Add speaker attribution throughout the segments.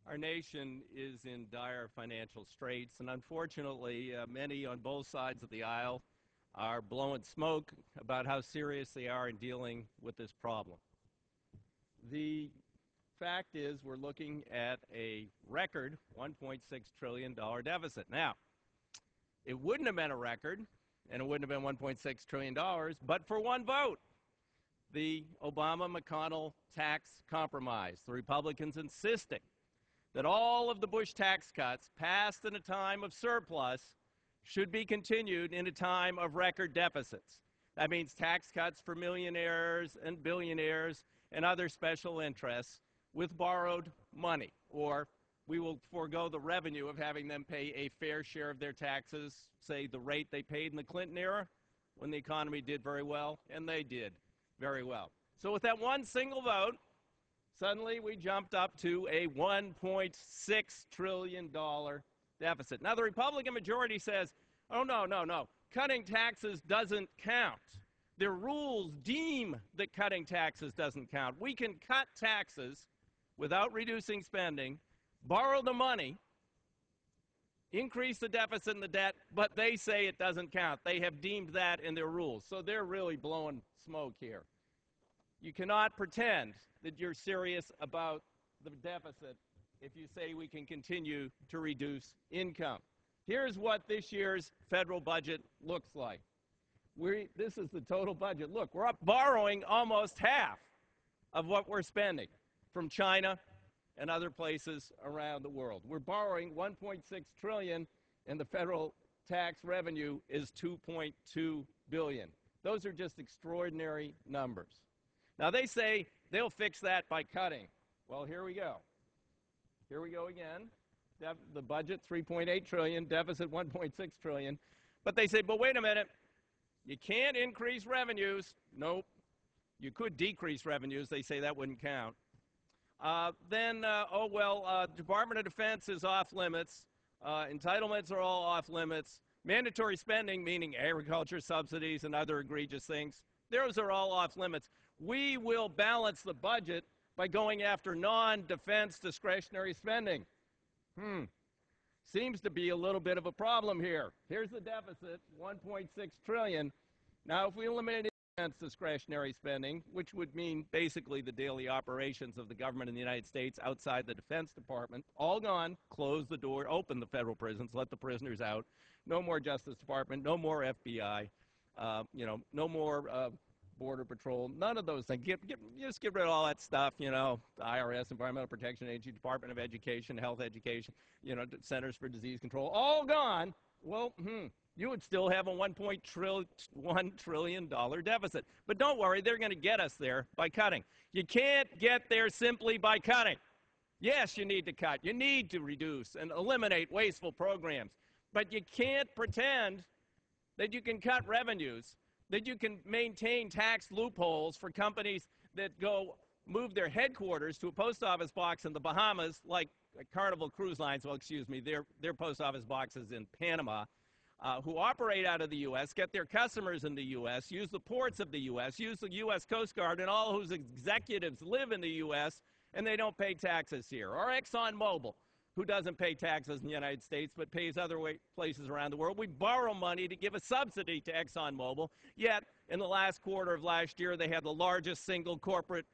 Speaker 1: Our nation is in dire financial straits, and unfortunately, many on both sides of the aisle are blowing smoke about how serious they are in dealing with this problem. The fact is we're looking at a record $1.6 trillion deficit. Now, it wouldn't have been a record, and it wouldn't have been $1.6 trillion, but for one vote. The Obama-McConnell tax compromise, the Republicans insisting that all of the Bush tax cuts passed in a time of surplus should be continued in a time of record deficits. That means tax cuts for millionaires and billionaires and other special interests with borrowed money, or we will forego the revenue of having them pay a fair share of their taxes, say the rate they paid in the Clinton era when the economy did very well, and they did very well. So with that one single vote, suddenly we jumped up to a $1.6 trillion deficit. Now the Republican majority says, oh, no, cutting taxes doesn't count. Their rules deem that cutting taxes doesn't count. We can cut taxes without reducing spending, borrow the money, increase the deficit and the debt, but they say it doesn't count. They have deemed that in their rules. So they're really blowing smoke here. You cannot pretend that you're serious about the deficit if you say we can continue to reduce income. Here's what this year's federal budget looks like. This is the total budget. Look, we're up borrowing almost half of what we're spending from China and other places around the world. We're borrowing $1.6 trillion, and the federal tax revenue is $2.2 billion. Those are just extraordinary numbers. Now, they say they'll fix that by cutting. Well, here we go. Here we go again. The budget, $3.8 trillion, deficit, $1.6 trillion. But they say, but wait a minute. You can't increase revenues. Nope. You could decrease revenues. They say that wouldn't count. Department of Defense is off limits. Entitlements are all off limits. Mandatory spending, meaning agriculture subsidies and other egregious things, those are all off limits. We will balance the budget by going after non-defense discretionary spending. Seems to be a little bit of a problem here. Here's the deficit, $1.6 trillion. Now, if we eliminated defense discretionary spending, which would mean basically the daily operations of the government in the United States outside the Defense Department, all gone, close the door, open the federal prisons, let the prisoners out, no more Justice Department, no more FBI, no more Border Patrol, none of those things. Just get rid of all that stuff, the IRS, Environmental Protection Agency, Department of Education, Health Education, Centers for Disease Control, all gone. Well, you would still have a $1 trillion deficit. But don't worry, they're going to get us there by cutting. You can't get there simply by cutting. Yes, you need to cut. You need to reduce and eliminate wasteful programs. But you can't pretend that you can cut revenues, that you can maintain tax loopholes for companies that move their headquarters to a post office box in the Bahamas, like Carnival Cruise Lines, their post office boxes in Panama, who operate out of the U.S., get their customers in the U.S., use the ports of the U.S., use the U.S. Coast Guard, and all whose executives live in the U.S., and they don't pay taxes here. Or ExxonMobil, who doesn't pay taxes in the United States but pays other places around the world. We borrow money to give a subsidy to ExxonMobil, yet in the last quarter of last year they had the largest single corporate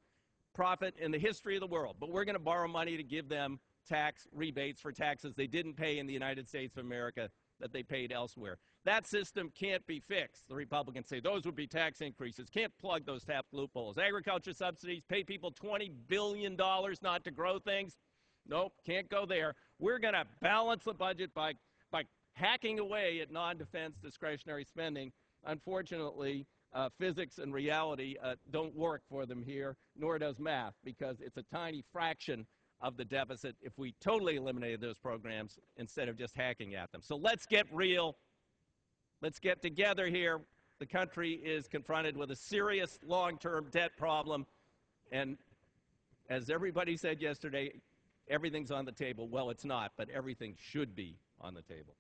Speaker 1: profit in the history of the world. But we're going to borrow money to give them tax rebates for taxes they didn't pay in the United States of America that they paid elsewhere. That system can't be fixed. The Republicans say those would be tax increases. Can't plug those tap loopholes. Agriculture subsidies, pay people $20 billion not to grow things. Nope, can't go there. We're going to balance the budget by hacking away at non-defense discretionary spending. Unfortunately, physics and reality don't work for them here, nor does math, because it's a tiny fraction of the deficit if we totally eliminated those programs instead of just hacking at them. So let's get real. Let's get together here. The country is confronted with a serious long-term debt problem, and as everybody said yesterday, everything's on the table. Well, it's not, but everything should be on the table.